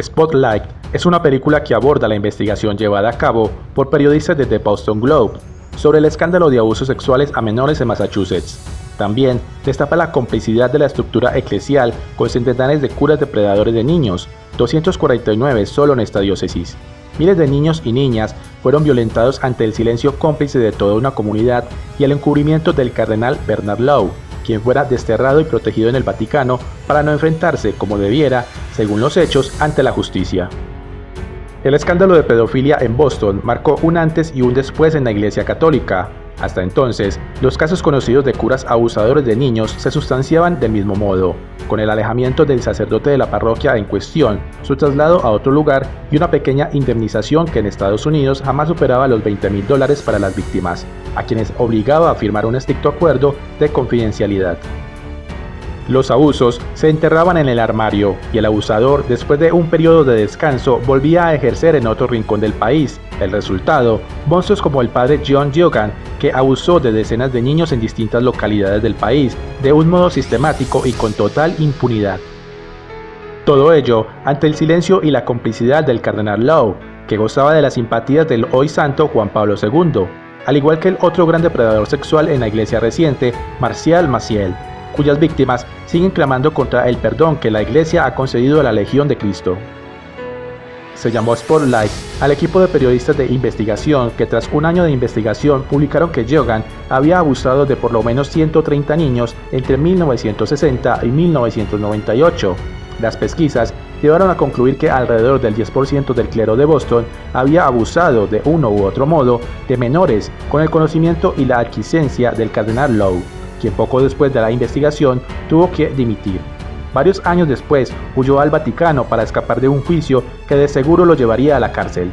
Spotlight es una película que aborda la investigación llevada a cabo por periodistas de The Boston Globe sobre el escándalo de abusos sexuales a menores en Massachusetts. También destapa la complicidad de la estructura eclesial con centenares de curas depredadores de niños, 249 solo en esta diócesis. Miles de niños y niñas fueron violentados ante el silencio cómplice de toda una comunidad y el encubrimiento del cardenal Bernard Law, quien fuera desterrado y protegido en el Vaticano para no enfrentarse, como debiera, según los hechos, ante la justicia. El escándalo de pedofilia en Boston marcó un antes y un después en la Iglesia Católica. Hasta entonces, los casos conocidos de curas abusadores de niños se sustanciaban del mismo modo, con el alejamiento del sacerdote de la parroquia en cuestión, su traslado a otro lugar y una pequeña indemnización que en Estados Unidos jamás superaba los $20,000 para las víctimas, a quienes obligaba a firmar un estricto acuerdo de confidencialidad. Los abusos se enterraban en el armario y el abusador, después de un periodo de descanso, volvía a ejercer en otro rincón del país. El resultado, monstruos como el padre John Yogan, que abusó de decenas de niños en distintas localidades del país, de un modo sistemático y con total impunidad. Todo ello ante el silencio y la complicidad del cardenal Law, que gozaba de las simpatías del hoy santo Juan Pablo II, al igual que el otro gran depredador sexual en la iglesia reciente, Marcial Maciel, cuyas víctimas siguen clamando contra el perdón que la Iglesia ha concedido a la Legión de Cristo. Se llamó Spotlight al equipo de periodistas de investigación que tras un año de investigación publicaron que Yogan había abusado de por lo menos 130 niños entre 1960 y 1998. Las pesquisas llevaron a concluir que alrededor del 10% del clero de Boston había abusado de uno u otro modo de menores con el conocimiento y la aquiescencia del cardenal Law, quien poco después de la investigación tuvo que dimitir. Varios años después huyó al Vaticano para escapar de un juicio que de seguro lo llevaría a la cárcel.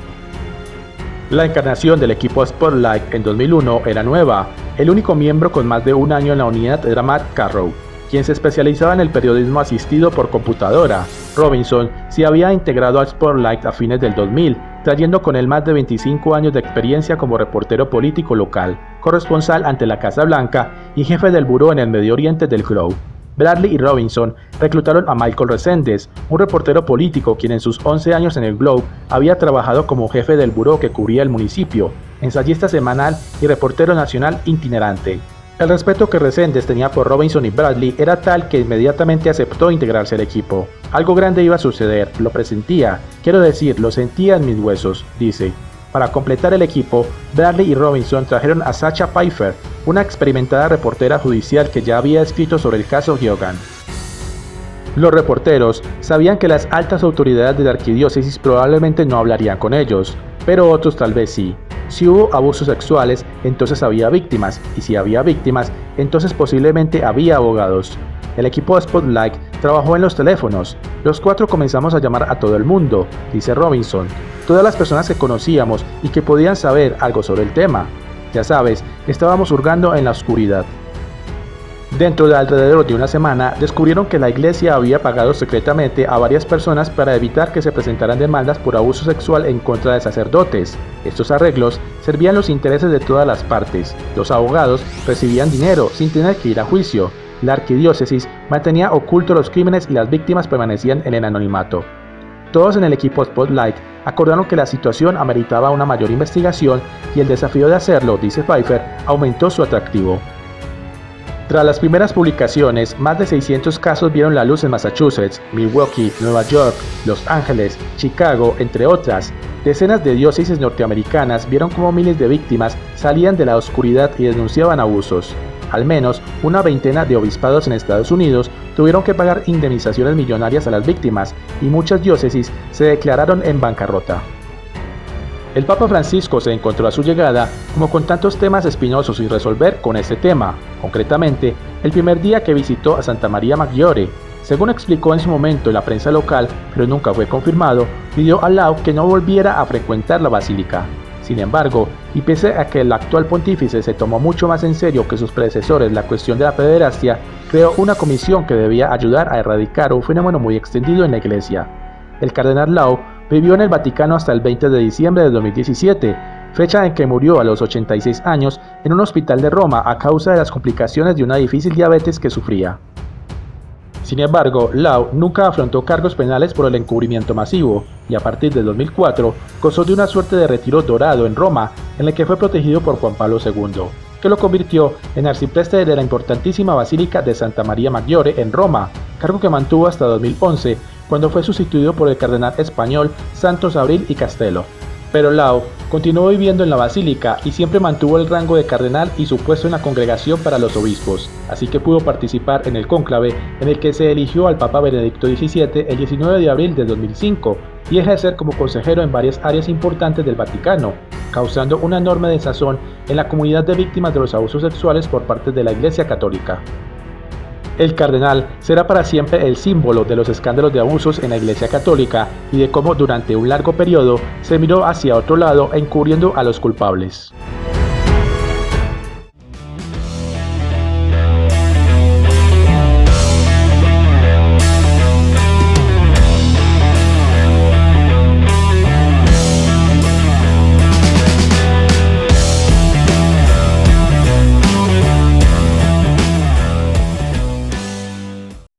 La encarnación del equipo Spotlight en 2001 era nueva. El único miembro con más de un año en la unidad era Matt Carroll, quien se especializaba en el periodismo asistido por computadora. Robinson se había integrado al Spotlight a fines del 2000, trayendo con él más de 25 años de experiencia como reportero político local, corresponsal ante la Casa Blanca y jefe del buró en el Medio Oriente del Globe. Bradley y Robinson reclutaron a Michael Reséndez, un reportero político quien en sus 11 años en el Globe había trabajado como jefe del buró que cubría el municipio, ensayista semanal y reportero nacional itinerante. El respeto que Reséndez tenía por Robinson y Bradley era tal que inmediatamente aceptó integrarse al equipo. Algo grande iba a suceder, lo presentía, quiero decir, lo sentía en mis huesos, dice. Para completar el equipo, Bradley y Robinson trajeron a Sacha Pfeiffer, una experimentada reportera judicial que ya había escrito sobre el caso Yogan. Los reporteros sabían que las altas autoridades de la arquidiócesis probablemente no hablarían con ellos, pero otros tal vez sí. Si hubo abusos sexuales, entonces había víctimas, y si había víctimas, entonces posiblemente había abogados. El equipo de Spotlight trabajó en los teléfonos. Los cuatro comenzamos a llamar a todo el mundo, dice Robinson, todas las personas que conocíamos y que podían saber algo sobre el tema. Ya sabes, estábamos hurgando en la oscuridad. Dentro de alrededor de una semana, descubrieron que la iglesia había pagado secretamente a varias personas para evitar que se presentaran demandas por abuso sexual en contra de sacerdotes. Estos arreglos servían los intereses de todas las partes. Los abogados recibían dinero sin tener que ir a juicio. La arquidiócesis mantenía ocultos los crímenes y las víctimas permanecían en el anonimato. Todos en el equipo Spotlight acordaron que la situación ameritaba una mayor investigación y el desafío de hacerlo, dice Pfeiffer, aumentó su atractivo. Tras las primeras publicaciones, más de 600 casos vieron la luz en Massachusetts, Milwaukee, Nueva York, Los Ángeles, Chicago, entre otras. Decenas de diócesis norteamericanas vieron cómo miles de víctimas salían de la oscuridad y denunciaban abusos. Al menos una veintena de obispados en Estados Unidos tuvieron que pagar indemnizaciones millonarias a las víctimas y muchas diócesis se declararon en bancarrota. El Papa Francisco se encontró a su llegada, como con tantos temas espinosos sin resolver, con este tema, concretamente, el primer día que visitó a Santa María Maggiore. Según explicó en su momento en la prensa local, pero nunca fue confirmado, pidió a Law que no volviera a frecuentar la basílica. Sin embargo, y pese a que el actual pontífice se tomó mucho más en serio que sus predecesores la cuestión de la pederastia, creó una comisión que debía ayudar a erradicar un fenómeno muy extendido en la iglesia. El cardenal Law vivió en el Vaticano hasta el 20 de diciembre de 2017, fecha en que murió a los 86 años en un hospital de Roma a causa de las complicaciones de una difícil diabetes que sufría. Sin embargo, Lau nunca afrontó cargos penales por el encubrimiento masivo, y a partir de 2004 gozó de una suerte de retiro dorado en Roma, en el que fue protegido por Juan Pablo II, que lo convirtió en arcipreste de la importantísima Basílica de Santa María Maggiore en Roma, cargo que mantuvo hasta 2011, cuando fue sustituido por el cardenal español Santos Abril y Castelo. Pero Lau continuó viviendo en la basílica y siempre mantuvo el rango de cardenal y su puesto en la congregación para los obispos, así que pudo participar en el cónclave en el que se eligió al Papa Benedicto XVII el 19 de abril de 2005 y ejercer como consejero en varias áreas importantes del Vaticano, causando una enorme desazón en la comunidad de víctimas de los abusos sexuales por parte de la Iglesia Católica. El cardenal será para siempre el símbolo de los escándalos de abusos en la Iglesia Católica y de cómo durante un largo periodo se miró hacia otro lado encubriendo a los culpables.